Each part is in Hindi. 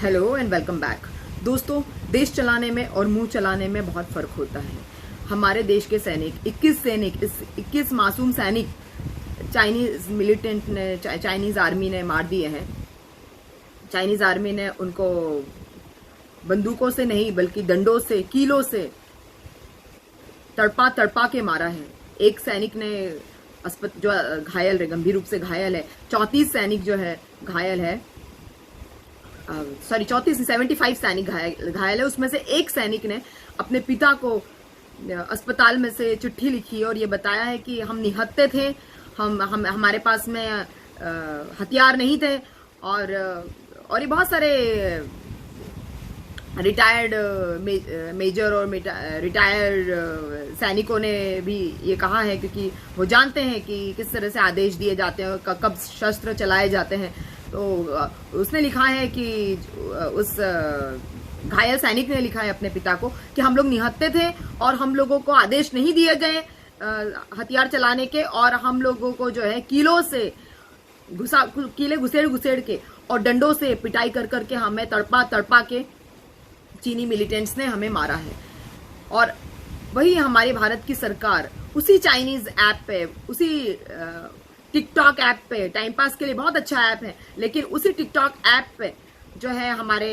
Hello and welcome back. दोस्तों, देश चलाने में और मुंह चलाने में बहुत फर्क होता है। हमारे देश के सैनिक 21 मासूम सैनिक चाइनीज मिलिटेंट ने चाइनीज आर्मी ने मार दिए हैं। चाइनीज आर्मी ने उनको बंदूकों से नहीं बल्कि डंडों से, कीलों से तड़पा तड़पा के मारा है। एक सैनिक ने जो घायल है, गंभीर रूप से घायल है। 34 सैनिक जो है घायल है। 75 सैनिक घायल है। उसमें से एक सैनिक ने अपने पिता को अस्पताल में से चिट्ठी लिखी और ये बताया है कि हम निहत्थे थे, हमारे पास में हथियार नहीं थे। और ये बहुत सारे रिटायर्ड मेजर और रिटायर्ड सैनिकों ने भी ये कहा है, क्योंकि वो जानते हैं कि किस तरह से आदेश दिए जाते हैं और कब शस्त्र चलाए जाते हैं। तो उसने लिखा है कि उस घायल सैनिक ने लिखा है अपने पिता को कि हम लोग निहत्थे थे और हम लोगों को आदेश नहीं दिए गए हथियार चलाने के, और हम लोगों को जो है कीलों से कीले घुसेड़ के और डंडों से पिटाई कर करके हमें तड़पा तड़पा के चीनी मिलिटेंट्स ने हमें मारा है। और वही हमारी भारत की सरकार उसी चाइनीज ऐप पे, उसी टिकटॉक ऐप पे, टाइम पास के लिए बहुत अच्छा ऐप है, लेकिन उसी टिकटॉक ऐप पे जो है हमारे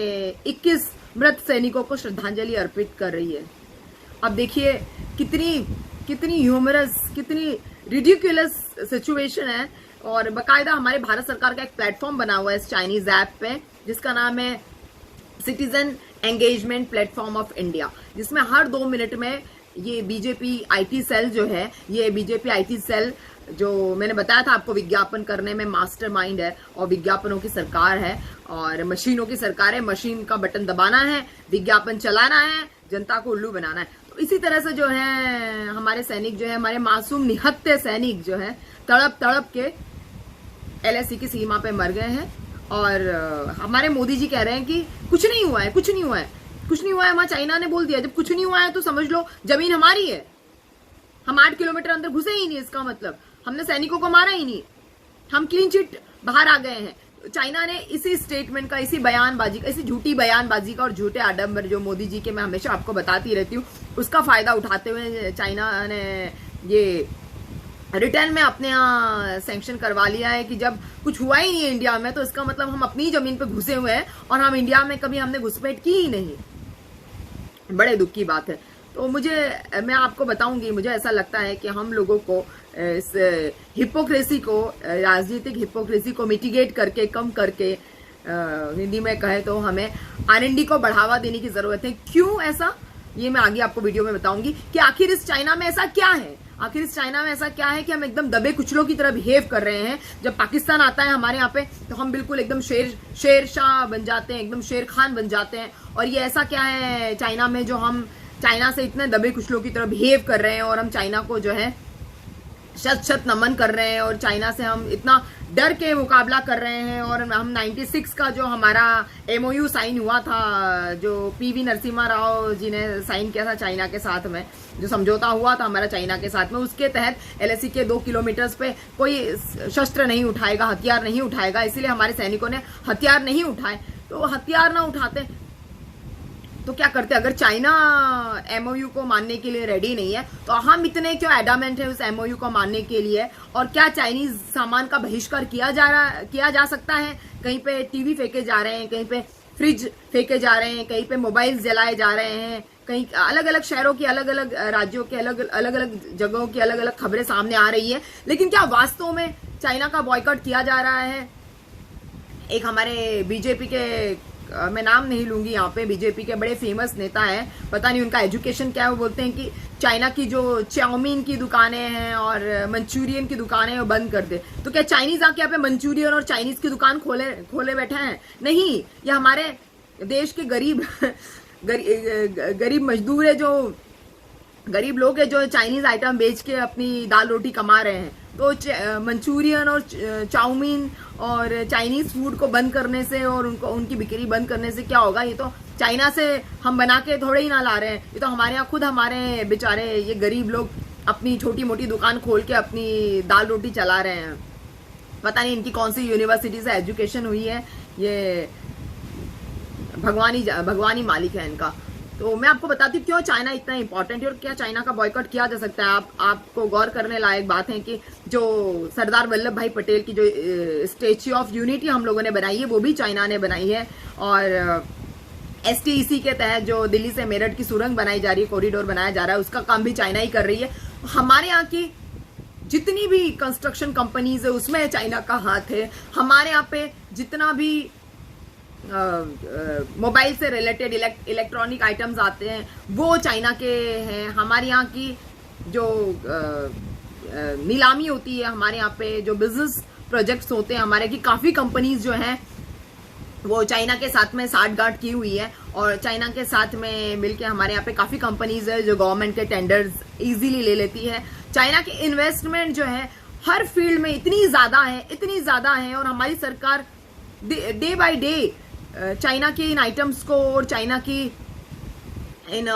21 मृत सैनिकों को श्रद्धांजलि अर्पित कर रही है। अब देखिए कितनी ह्यूमरस, कितनी रिडिकुलस सिचुएशन है। और बाकायदा हमारे भारत सरकार का एक प्लेटफॉर्म बना हुआ है इस चाइनीज ऐप पे, जिसका नाम है citizen engagement platform of India, जिसमें हर 2 मिनट में ये बीजेपी आईटी सेल जो है, ये बीजेपी आईटी सेल जो मैंने बताया था आपको विज्ञापन करने में मास्टरमाइंड है और विज्ञापनों की सरकार है और मशीनों की सरकार है। मशीन का बटन दबाना है, विज्ञापन चलाना है, जनता को उल्लू बनाना है। तो इसी तरह से जो है हमारे सैनिक जो है, हमारे मासूम निहत्थे सैनिक जो है तड़प तड़प के एलएसी की सीमा पे मर गए हैं। और हमारे मोदी जी कह रहे हैं कि कुछ नहीं हुआ है, कुछ नहीं हुआ है, कुछ नहीं हुआ है। हमारा चाइना ने बोल दिया जब कुछ नहीं हुआ है तो समझ लो जमीन हमारी है, हम 8 किलोमीटर अंदर घुसे ही नहीं, इसका मतलब हमने सैनिकों को मारा ही नहीं, हम क्लीन चिट बाहर आ गए हैं। चाइना ने इसी स्टेटमेंट का, इसी बयानबाजी का, इसी झूठी बयानबाजी का और झूठे आडंबर जो मोदी जी के मैं हमेशा आपको बताती रहती हूँ, उसका फायदा उठाते हुए चाइना ने ये रिटर्न में अपने यहाँ सैंक्शन करवा लिया है कि जब कुछ हुआ ही नहीं है इंडिया में तो इसका मतलब हम अपनी जमीन पे घुसे हुए हैं और हम इंडिया में कभी हमने घुसपैठ की ही नहीं। बड़े दुख की बात है। तो मैं आपको बताऊंगी, मुझे ऐसा लगता है कि हम लोगों को इस हिपोक्रेसी को, राजनीतिक हिपोक्रेसी को मिटिगेट करके, कम करके, हिंदी में कहे तो हमें आरएनडी को बढ़ावा देने की जरूरत है। क्यों ऐसा, ये मैं आगे आपको वीडियो में बताऊंगी कि आखिर इस चाइना में ऐसा क्या है, आखिर इस चाइना में ऐसा क्या है कि हम एकदम दबे कुचलों की तरह बिहेव कर रहे हैं। जब पाकिस्तान आता है हमारे यहाँ पे तो हम बिल्कुल एकदम शेर शाह बन जाते हैं, एकदम शेर खान बन जाते हैं। और ये ऐसा क्या है चाइना में जो हम चाइना से इतने दबे कुचलों की तरह बिहेव कर रहे हैं और हम चाइना को जो है शत नमन कर रहे हैं और चाइना से हम इतना डर के मुकाबला कर रहे हैं। और हम 96 का जो हमारा एमओयू साइन हुआ था, जो पीवी नरसिम्हा राव जी ने साइन किया था चाइना के साथ में, जो समझौता हुआ था हमारा चाइना के साथ में, उसके तहत एलएसी के 2 किलोमीटर पे कोई शस्त्र नहीं उठाएगा, हथियार नहीं उठाएगा। इसीलिए हमारे सैनिकों ने हथियार नहीं उठाए। तो हथियार ना उठाते तो क्या करते? अगर चाइना एमओयू को मानने के लिए रेडी नहीं है तो हम इतने क्यों एडामेंट है उस एमओयू को मानने के लिए? और क्या चाइनीज सामान का बहिष्कार किया जा सकता है? कहीं पे टीवी फेंके जा रहे हैं, कहीं पे फ्रिज फेंके जा रहे हैं, कहीं पे मोबाइल जलाए जा रहे हैं, कहीं अलग अलग शहरों की, अलग अलग राज्यों के, अलग अलग जगहों की अलग अलग खबरें सामने आ रही है। लेकिन क्या वास्तव में चाइना का बॉयकॉट किया जा रहा है? एक हमारे बीजेपी के, मैं नाम नहीं लूंगी यहाँ पे, बीजेपी के बड़े फेमस नेता हैं, पता नहीं उनका एजुकेशन क्या है, वो बोलते हैं कि चाइना की जो चाउमीन की दुकानें हैं और मंचूरियन की दुकानें हैं वो बंद कर दे। तो क्या चाइनीज आके यहाँ पे मंचूरियन और चाइनीज की दुकान खोले बैठे हैं? नहीं, ये हमारे देश के गरीब मजदूर है, जो गरीब लोग है, जो चाइनीज आइटम बेच के अपनी दाल रोटी कमा रहे हैं। तो मंचूरियन और चाउमीन और चाइनीज फूड को बंद करने से और उनकी बिक्री बंद करने से क्या होगा? ये तो चाइना से हम बना के थोड़े ही ना ला रहे हैं, ये तो हमारे यहाँ खुद हमारे बेचारे ये गरीब लोग अपनी छोटी मोटी दुकान खोल के अपनी दाल रोटी चला रहे हैं। पता नहीं इनकी कौन सी यूनिवर्सिटी से एजुकेशन हुई है, ये भगवानी मालिक है इनका। तो मैं आपको बताती हूँ क्यों चाइना इतना इंपॉर्टेंट है और क्या चाइना का बॉयकॉट किया जा सकता है। आपको गौर करने लायक बात है कि जो सरदार वल्लभ भाई पटेल की जो स्टैच्यू ऑफ यूनिटी हम लोगों ने बनाई है वो भी चाइना ने बनाई है, और STEC के तहत जो दिल्ली से मेरठ की सुरंग बनाई जा रही है, कॉरिडोर बनाया जा रहा है, उसका काम भी चाइना ही कर रही है। हमारे यहाँ की जितनी भी कंस्ट्रक्शन कंपनीज है उसमें चाइना का हाथ है। हमारे यहाँ पे जितना भी मोबाइल से रिलेटेड इलेक्ट्रॉनिक आइटम्स आते हैं वो चाइना के हैं। हमारे यहाँ की जो नीलामी होती है, हमारे यहाँ पे जो बिजनेस प्रोजेक्ट्स होते हैं, हमारे की काफी कंपनीज जो हैं वो चाइना के साथ में साठगांठ की हुई है, और चाइना के साथ में मिलके हमारे यहाँ पे काफी कंपनीज है जो गवर्नमेंट के टेंडर्स इजीली ले लेती है। चाइना की इन्वेस्टमेंट जो है हर फील्ड में इतनी ज्यादा है, और हमारी सरकार डे बाय डे चाइना के इन आइटम्स को और चाइना की इन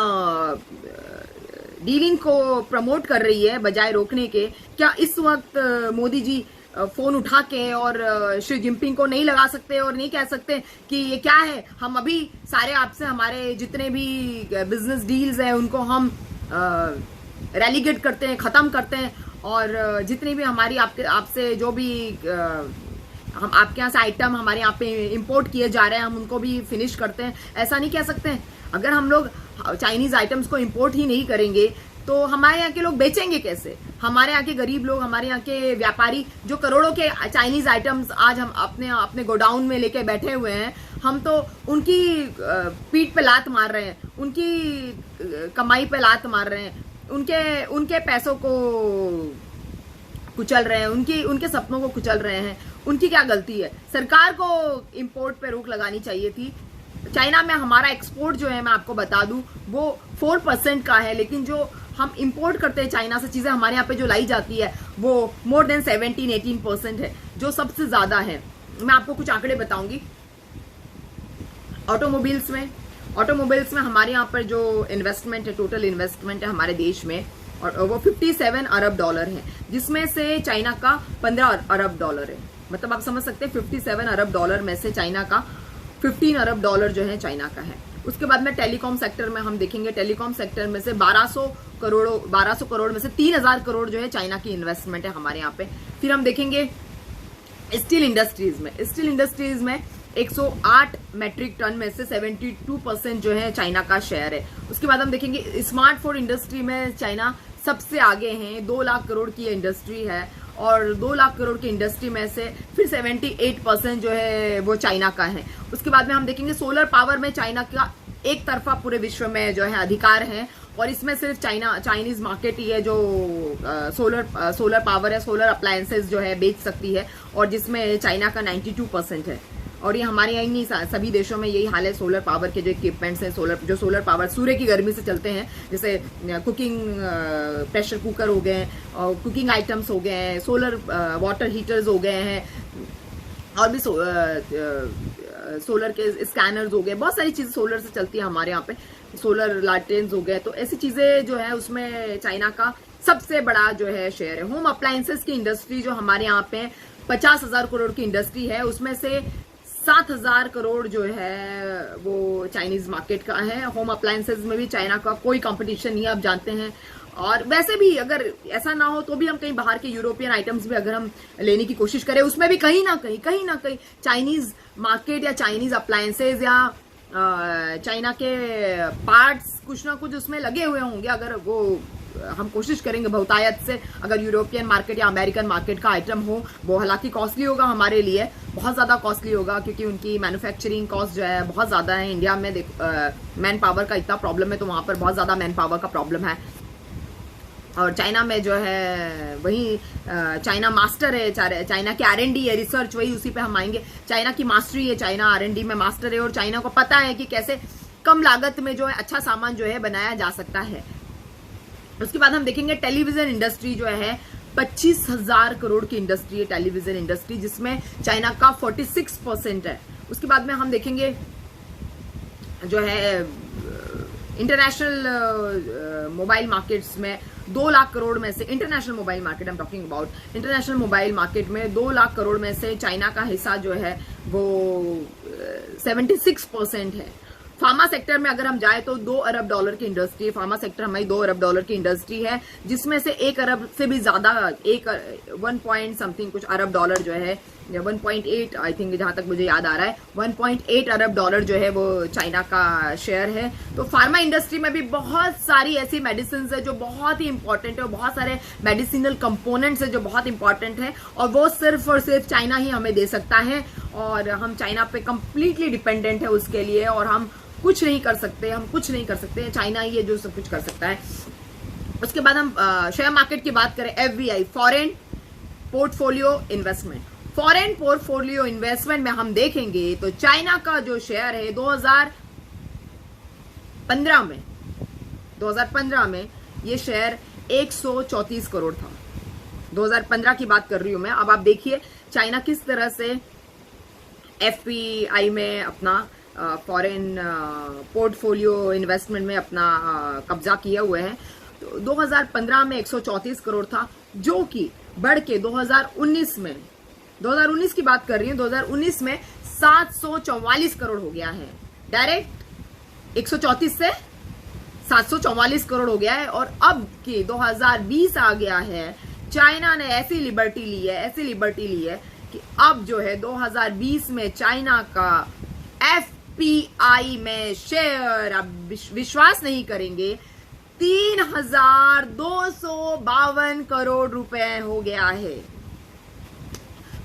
डीलिंग को प्रमोट कर रही है बजाय रोकने के। क्या इस वक्त मोदी जी फोन उठा के और शी जिनपिंग को नहीं लगा सकते और नहीं कह सकते कि ये क्या है, हम अभी सारे आपसे हमारे जितने भी बिजनेस डील्स हैं उनको हम रेलीगेट करते हैं, खत्म करते हैं, और जितनी भी हमारी आपसे जो भी हम आपके यहाँ से आइटम हमारे यहाँ पे इंपोर्ट किए जा रहे हैं हम उनको भी फिनिश करते हैं। ऐसा नहीं कह सकते हैं। अगर हम लोग चाइनीज आइटम्स को इंपोर्ट ही नहीं करेंगे तो हमारे यहाँ के लोग बेचेंगे कैसे? हमारे यहाँ के गरीब लोग, हमारे यहाँ के व्यापारी जो करोड़ों के चाइनीज आइटम्स आज हम अपने गोडाउन में लेके बैठे हुए हैं, हम तो उनकी पीठ पे लात मार रहे हैं, उनकी कमाई पे लात मार रहे हैं, उनके पैसों को कुचल रहे हैं, उनके सपनों को कुचल रहे हैं। उनकी क्या गलती है? सरकार को इंपोर्ट पे रोक लगानी चाहिए थी। चाइना में हमारा एक्सपोर्ट जो है मैं आपको बता दूं वो 4% का है, लेकिन जो हम इंपोर्ट करते हैं चाइना से चीजें हमारे यहाँ पे जो लाई जाती है वो मोर देन 17-18% है, जो सबसे ज्यादा है। मैं आपको कुछ आंकड़े बताऊंगी। ऑटोमोबाइल्स में हमारे यहाँ पर जो इन्वेस्टमेंट है, टोटल इन्वेस्टमेंट है हमारे देश में, और वो 57 अरब डॉलर है, जिसमें से चाइना का 15 अरब डॉलर है। मतलब आप समझ सकते हैं 57 अरब डॉलर में से चाइना का 15 अरब डॉलर जो है चाइना का है। उसके बाद में टेलीकॉम सेक्टर में हम देखेंगे, टेलीकॉम सेक्टर में से 1200 करोड़ में से 3000 करोड़ जो है चाइना की इन्वेस्टमेंट है हमारे यहाँ पे। फिर हम देखेंगे स्टील इंडस्ट्रीज में 108 मैट्रिक टन में से 72% जो है चाइना का शेयर है। उसके बाद हम देखेंगे स्मार्टफोन इंडस्ट्री में चाइना सबसे आगे हैं, 2 लाख करोड़ की इंडस्ट्री है, और 2 लाख करोड़ की इंडस्ट्री में से फिर 78% जो है वो चाइना का है। उसके बाद में हम देखेंगे सोलर पावर में चाइना का एक तरफा पूरे विश्व में जो है अधिकार है, और इसमें सिर्फ चाइनीज मार्केट ही है जो सोलर पावर है, सोलर अप्लायंसेस जो है बेच सकती है, और जिसमें चाइना का 92% है। और ये हमारे यहाँ नहीं, सभी देशों में यही हाल है। सोलर पावर के जो इक्विपमेंट्स हैं, सोलर पावर सूर्य की गर्मी से चलते हैं, जैसे कुकिंग प्रेशर कुकर हो गए हैं, और कुकिंग आइटम्स हो गए हैं, सोलर वाटर हीटर्स हो गए हैं, और भी सोलर के स्कैनर्स हो गए, बहुत सारी चीजें सोलर से चलती है हमारे यहाँ पे, सोलर लालटेन्स हो गए। तो ऐसी चीजें जो है उसमें चाइना का सबसे बड़ा जो है शेयर है। होम अप्लायंसेस की इंडस्ट्री जो हमारे यहाँ पे 50,000 करोड़ की इंडस्ट्री है, उसमें से 7,000 करोड़ जो है वो चाइनीज मार्केट का है। होम अप्लायंसेस में भी चाइना का कोई कंपटीशन नहीं है, आप जानते हैं। और वैसे भी अगर ऐसा ना हो तो भी हम कहीं बाहर के यूरोपियन आइटम्स भी अगर हम लेने की कोशिश करें, उसमें भी कहीं ना कहीं चाइनीज मार्केट या चाइनीज अप्लायंसेस या चाइना के पार्ट्स कुछ ना कुछ उसमें लगे हुए होंगे। अगर वो हम कोशिश करेंगे बहुतायत से, अगर यूरोपियन मार्केट या अमेरिकन मार्केट का आइटम हो, वो हालांकि कॉस्टली होगा हमारे लिए, बहुत ज्यादा कॉस्टली होगा, क्योंकि उनकी मैन्युफैक्चरिंग कॉस्ट जो है बहुत ज्यादा है। इंडिया में मैन पावर का इतना प्रॉब्लम है, तो वहां पर बहुत ज्यादा मैन पावर का प्रॉब्लम है। और चाइना में जो है वही चाइना मास्टर है, चाइना की R&D है, रिसर्च, वही उसी पे हम आएंगे। चाइना की मास्टरी है, चाइना R&D में मास्टर है, और चाइना को पता है कि कैसे कम लागत में जो है अच्छा सामान जो है बनाया जा सकता है। उसके बाद हम देखेंगे टेलीविजन इंडस्ट्री जो है 25,000 करोड़ की इंडस्ट्री है, टेलीविजन इंडस्ट्री, जिसमें चाइना का 46% है। उसके बाद में हम देखेंगे जो है इंटरनेशनल मोबाइल मार्केट्स में 2 लाख करोड़ में से, international mobile market I am talking about, international mobile market में 2 लाख करोड़ में से चाइना का हिस्सा जो है वो 76% है। फार्मा सेक्टर में अगर हम जाए तो 2 अरब डॉलर की इंडस्ट्री है। फार्मा सेक्टर हमारी 2 अरब डॉलर की इंडस्ट्री है, जिसमें से 1 अरब से भी ज्यादा, 1 पॉइंट समथिंग कुछ अरब डॉलर जो है, 1.8 आई थिंक, जहां तक मुझे याद आ रहा है, 1.8 अरब डॉलर जो है वो चाइना का शेयर है। तो फार्मा इंडस्ट्री में भी बहुत सारी ऐसी मेडिसिन है जो बहुत ही इंपॉर्टेंट है, और बहुत सारे मेडिसिनल कंपोनेंट्स है जो बहुत इंपॉर्टेंट है, और वो सिर्फ और सिर्फ चाइना ही हमें दे सकता है, और हम चाइना पे कंप्लीटली डिपेंडेंट है उसके लिए, और हम कुछ नहीं कर सकते, हम कुछ नहीं कर सकते, चाइना ही है जो सब कुछ कर सकता है। उसके बाद हम शेयर मार्केट की बात करें, FVI, foreign portfolio investment. Foreign portfolio investment में हम देखेंगे तो चाइना का जो शेयर है 2015 में ये शेयर 134 करोड़ था। 2015 की बात कर रही हूं मैं। अब आप देखिए चाइना किस तरह से एफपीआई में अपना फॉरेन पोर्टफोलियो इन्वेस्टमेंट में अपना कब्जा किए हुए हैं। तो 2015 में 134 करोड़ था, जो कि बढ़ के 2019 की बात कर रही हूं, 2019 में 744 करोड़ हो गया है। डायरेक्ट 134 से 744 करोड़ हो गया है। और अब की 2020 आ गया है, चाइना ने ऐसी लिबर्टी ली है कि अब जो है 2020 में चाइना का एफपीआई में शेयर, आप विश्वास नहीं करेंगे, 3,252 करोड़ रुपए हो गया है।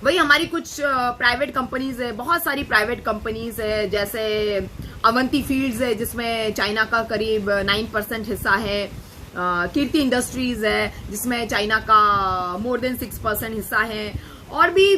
वही हमारी कुछ प्राइवेट कंपनीज है, बहुत सारी प्राइवेट कंपनीज है, जैसे अवंती फील्ड्स है जिसमें चाइना का करीब 9% हिस्सा है, कीर्ति इंडस्ट्रीज है जिसमें चाइना का मोर देन 6% हिस्सा है, और भी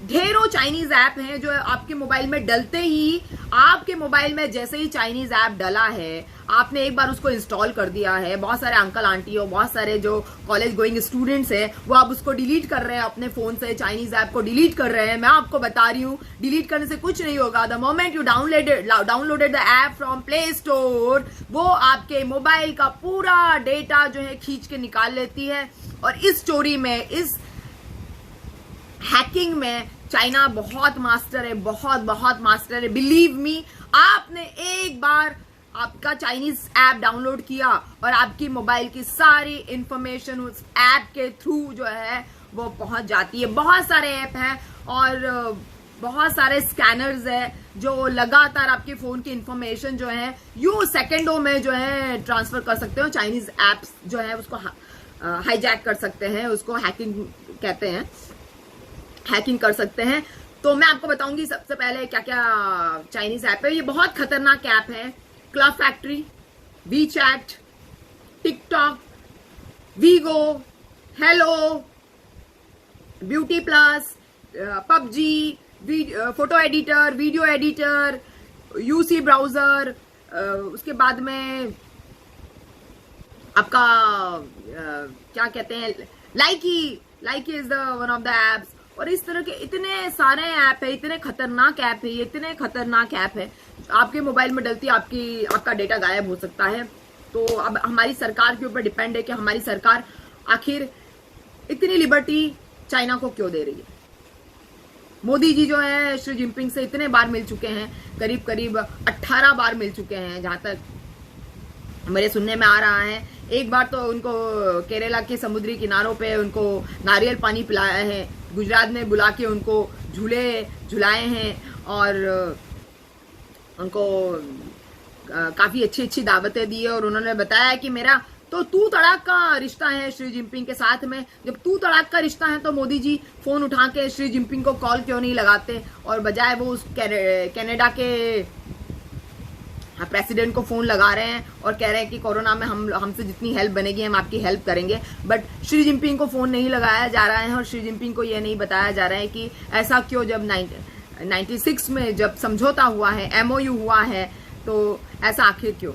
ढेरों चाइनीज ऐप हैं जो आपके मोबाइल में डलते ही, आपके मोबाइल में जैसे ही चाइनीज ऐप डला है, आपने एक बार उसको इंस्टॉल कर दिया है, बहुत सारे अंकल आंटी और बहुत सारे जो कॉलेज गोइंग स्टूडेंट्स हैं वो आप उसको डिलीट कर रहे हैं अपने फोन से, चाइनीज ऐप को डिलीट कर रहे हैं। मैं आपको बता रही हूँ डिलीट करने से कुछ नहीं होगा। The moment you downloaded the app from play store, वो आपके मोबाइल का पूरा डेटा जो है खींच के निकाल लेती है। और इस चोरी में, इस हैकिंग में चाइना बहुत मास्टर है, बहुत मास्टर है। बिलीव मी, आपने एक बार आपका चाइनीज ऐप डाउनलोड किया और आपकी मोबाइल की सारी इंफॉर्मेशन उस ऐप के थ्रू जो है वो पहुंच जाती है। बहुत सारे ऐप हैं और बहुत सारे स्कैनर्स है जो लगातार आपके फोन की इंफॉर्मेशन जो है यूं सेकंडों में जो है ट्रांसफर कर सकते हो। चाइनीज ऐप्स जो है उसको हाईजैक कर सकते हैं, उसको हैकिंग कहते हैं, हैकिंग कर सकते हैं। तो मैं आपको बताऊंगी सबसे पहले क्या क्या चाइनीज ऐप है। ये बहुत खतरनाक ऐप है। Club Factory, WeChat, TikTok, Vigo, Helo, Beauty Plus, PUBG, photo editor, video editor, UC browser, उसके बाद में आपका क्या कहते हैं, Likee is the one of the apps. और इस तरह के इतने सारे ऐप है, इतने खतरनाक ऐप है, इतने खतरनाक ऐप है, आपके मोबाइल में डलती आपका डेटा गायब हो सकता है। तो अब हमारी सरकार के ऊपर डिपेंड है कि हमारी सरकार आखिर इतनी लिबर्टी चाइना को क्यों दे रही है। मोदी जी जो है शी जिनपिंग से इतने बार मिल चुके हैं, करीब 18 बार मिल चुके हैं जहां तक मेरे सुनने में आ रहा है। एक बार तो उनको केरला के समुद्री किनारों पे उनको नारियल पानी पिलाया है, गुजरात में बुला के उनको झूले झुलाए हैं और उनको काफी अच्छी दावतें दी है। और उन्होंने बताया कि मेरा तो तू तड़ाक का रिश्ता है शी जिनपिंग के साथ में। जब तू तड़ाक का रिश्ता है तो मोदी जी फोन उठा के शी जिनपिंग को कॉल क्यों नहीं लगाते, और बजाय वो उस कनाडा के प्रेसिडेंट को फोन लगा रहे हैं और कह रहे हैं कि कोरोना में हमसे जितनी हेल्प बनेगी हम आपकी हेल्प करेंगे। बट शी जिनपिंग को फोन नहीं लगाया जा रहा है और शी जिनपिंग को यह नहीं बताया जा रहा है कि ऐसा क्यों। जब 96 में जब समझौता हुआ है, MOU हुआ है, तो ऐसा आखिर क्यों।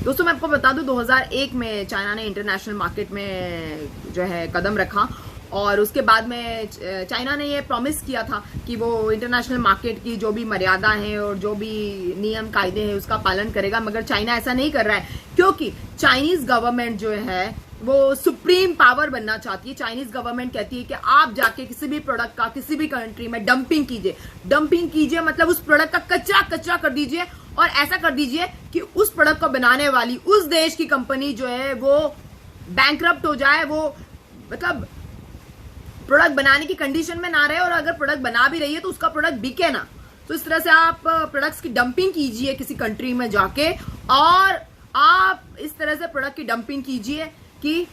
दोस्तों मैं आपको बता दूं 2001 में चाइना ने इंटरनेशनल मार्केट में जो है कदम रखा और उसके बाद में चाइना ने ये प्रॉमिस किया था कि वो इंटरनेशनल मार्केट की जो भी मर्यादा है और जो भी नियम कायदे हैं उसका पालन करेगा, मगर चाइना ऐसा नहीं कर रहा है, क्योंकि चाइनीज गवर्नमेंट जो है वो सुप्रीम पावर बनना चाहती है। चाइनीज गवर्नमेंट कहती है कि आप जाके किसी भी प्रोडक्ट का किसी भी कंट्री में डंपिंग कीजिए, मतलब उस प्रोडक्ट का कचरा कचरा कर दीजिए, और ऐसा कर दीजिए कि उस प्रोडक्ट को बनाने वाली उस देश की कंपनी जो है वो बैंकरप्ट हो जाए, वो मतलब प्रोडक्ट बनाने की कंडीशन में ना रहे, और अगर प्रोडक्ट बना भी रही है तो उसका प्रोडक्ट बिके ना। तो इस तरह से आप प्रोडक्ट्स की डंपिंग कीजिए किसी कंट्री में जाके, और आप इस तरह से प्रोडक्ट की डंपिंग कीजिए कि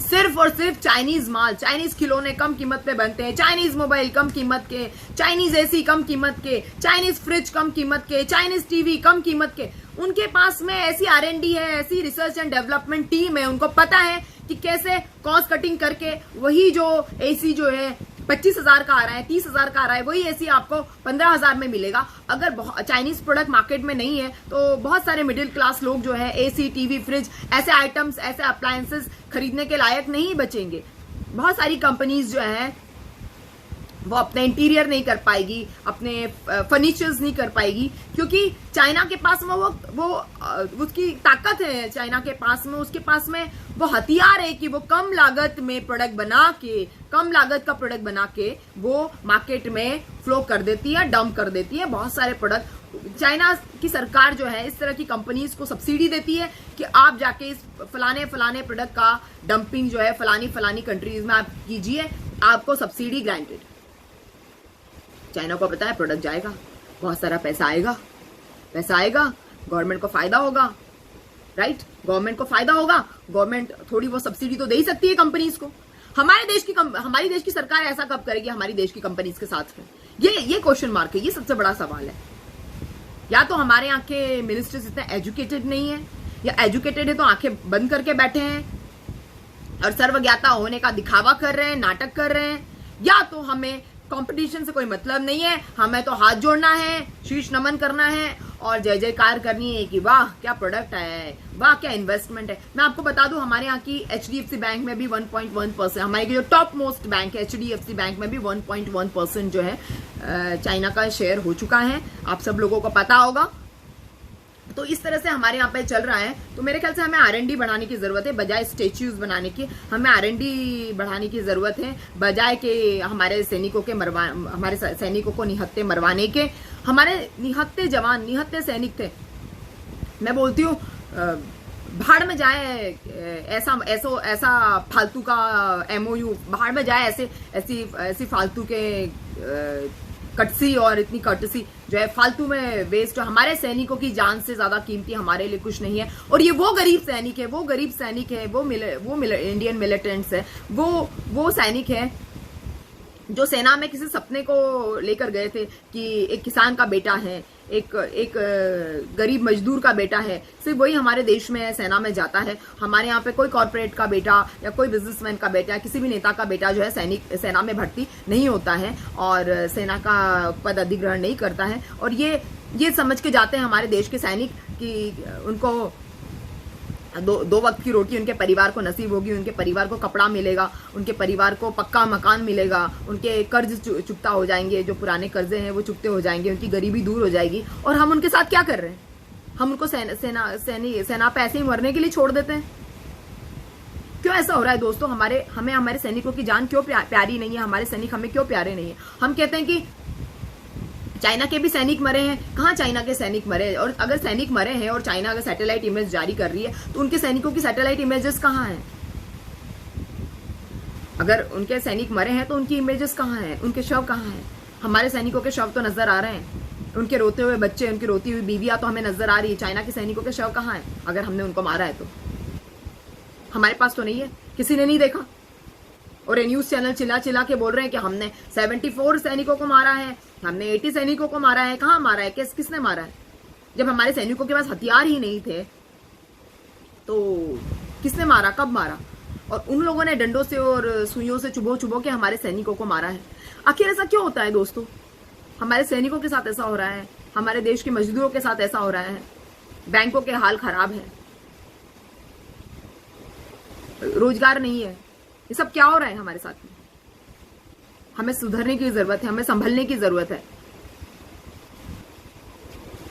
सिर्फ और सिर्फ चाइनीज माल, चाइनीज खिलौने कम कीमत पे बनते हैं, चाइनीज मोबाइल कम कीमत के, चाइनीज एसी कम कीमत के, चाइनीज फ्रिज कम कीमत के, चाइनीज टीवी कम कीमत के। उनके पास में ऐसी R&D है, ऐसी रिसर्च एंड डेवलपमेंट टीम है, उनको पता है कि कैसे कॉस्ट कटिंग करके वही जो एसी जो है 25,000 का आ रहा है, 30,000 का आ रहा है, वही एसी आपको 15,000 में मिलेगा। अगर चाइनीज प्रोडक्ट मार्केट में नहीं है तो बहुत सारे मिडिल क्लास लोग जो है एसी, टीवी, फ्रिज, ऐसे आइटम्स, ऐसे अप्लायंसेस खरीदने के लायक नहीं बचेंगे। बहुत सारी कंपनीज जो है वो अपने इंटीरियर नहीं कर पाएगी, अपने फर्नीचर्स नहीं कर पाएगी, क्योंकि चाइना के पास में वो उसकी ताकत है, चाइना के पास में, उसके पास में वो हथियार है कि वो कम लागत में प्रोडक्ट बना के, कम लागत का प्रोडक्ट बना के वो मार्केट में फ्लो कर देती है, डंप कर देती है बहुत सारे प्रोडक्ट। चाइना की सरकार जो है इस तरह की कंपनीज को सब्सिडी देती है कि आप जाके इस फलाने फलाने प्रोडक्ट का डंपिंग जो है फलानी कंट्रीज में आप कीजिए, आपको सब्सिडी ग्रांटेड। चाइना को पता है प्रोडक्ट जाएगा, बहुत सारा पैसा आएगा, गवर्नमेंट को फायदा होगा, राइट? गवर्नमेंट को फायदा होगा, गवर्नमेंट थोड़ी वो सब्सिडी तो दे ही सकती है कंपनीज को। हमारी देश की सरकार ऐसा कब करेगी हमारी देश की कंपनीज के साथ में? ये क्वेश्चन मार्क है, ये सबसे बड़ा सवाल है। या तो हमारे यहाँ के मिनिस्टर्स इतने एजुकेटेड नहीं है, या एजुकेटेड है तो आंखें बंद करके बैठे हैं और सर्वज्ञाता होने का दिखावा कर रहे हैं, नाटक कर रहे हैं, या तो हमें कंपटीशन से कोई मतलब नहीं है, हमें तो हाथ जोड़ना है, शीश नमन करना है और जय जयकार करनी है कि वाह क्या प्रोडक्ट है, वाह क्या इन्वेस्टमेंट है। मैं आपको बता दूं हमारे यहाँ की HDFC बैंक में भी 1.1%, हमारे जो टॉप मोस्ट बैंक है HDFC बैंक में भी 1.1% जो है चाइना का शेयर हो चुका है, आप सब लोगों को पता होगा। तो इस तरह से हमारे यहाँ पे चल रहा है। तो मेरे ख्याल से हमें R&D बढ़ाने की जरूरत है, बजाय स्टेच्यूज बनाने की हमें R&D बढ़ाने की जरूरत है, बजाय के हमारे सैनिकों को निहत्थे मरवाने के। हमारे निहत्थे जवान, निहत्थे सैनिक थे, मैं बोलती हूँ भाड़ में जाए ऐसा फालतू का MOU, भाड़ में जाए ऐसी फालतू के कटसी और इतनी कटसी जो है फालतू में वेस्ट। हमारे सैनिकों की जान से ज्यादा कीमती हमारे लिए कुछ नहीं है। और ये वो गरीब सैनिक है, वो इंडियन मिलिटेंट्स है, वो सैनिक है जो सेना में किसी सपने को लेकर गए थे कि एक किसान का बेटा है, एक गरीब मजदूर का बेटा है, सिर्फ वही हमारे देश में सेना में जाता है। हमारे यहाँ पे कोई कॉर्पोरेट का बेटा या कोई बिजनेसमैन का बेटा, किसी भी नेता का बेटा जो है सेना में भर्ती नहीं होता है और सेना का पद अधिग्रहण नहीं करता है। और ये समझ के जाते हैं हमारे देश के सैनिक कि उनको दो वक्त की रोटी उनके परिवार को नसीब होगी, उनके परिवार को कपड़ा मिलेगा, उनके परिवार को पक्का मकान मिलेगा, उनके कर्ज चुकता हो जाएंगे, जो पुराने कर्जे हैं वो चुकते हो जाएंगे, उनकी गरीबी दूर हो जाएगी। और हम उनके साथ क्या कर रहे हैं? हम उनको सेना पे ऐसे ही मरने के लिए छोड़ देते हैं। क्यों ऐसा हो रहा है दोस्तों? हमें हमारे सैनिकों की जान क्यों प्यारी नहीं है? हमारे सैनिक हमें क्यों प्यारे नहीं है? हम कहते हैं कि चाइना के भी सैनिक मरे हैं। कहाँ चाइना के सैनिक मरे? और अगर सैनिक मरे हैं और चाइना अगर सैटेलाइट इमेज जारी कर रही है तो उनके सैनिकों की सैटेलाइट इमेजेस कहाँ हैं? अगर उनके सैनिक मरे हैं तो उनकी इमेजेस कहाँ हैं? उनके शव कहाँ हैं? हमारे सैनिकों के शव तो नजर आ रहे हैं, उनके रोते हुए बच्चे, उनकी रोती हुई बीवियां तो हमें नजर आ रही है। चाइना के सैनिकों के शव कहाँ है? अगर हमने उनको मारा है तो हमारे पास तो नहीं है, किसी ने नहीं देखा। और ये न्यूज चैनल चिल्ला के बोल रहे हैं कि हमने 74 सैनिकों को मारा है, हमने 80 सैनिकों को मारा है। कहाँ मारा है? किसने मारा है? जब हमारे सैनिकों के पास हथियार ही नहीं थे तो किसने मारा, कब मारा? और उन लोगों ने डंडों से और सुइयों से चुभो के हमारे सैनिकों को मारा है। आखिर ऐसा क्यों होता है दोस्तों? हमारे सैनिकों के साथ ऐसा हो रहा है, हमारे देश के मजदूरों के साथ ऐसा हो रहा है, बैंकों के हाल खराब है, रोजगार नहीं है, ये सब क्या हो रहा है हमारे साथ में? हमें सुधरने की जरूरत है, हमें संभलने की जरूरत है।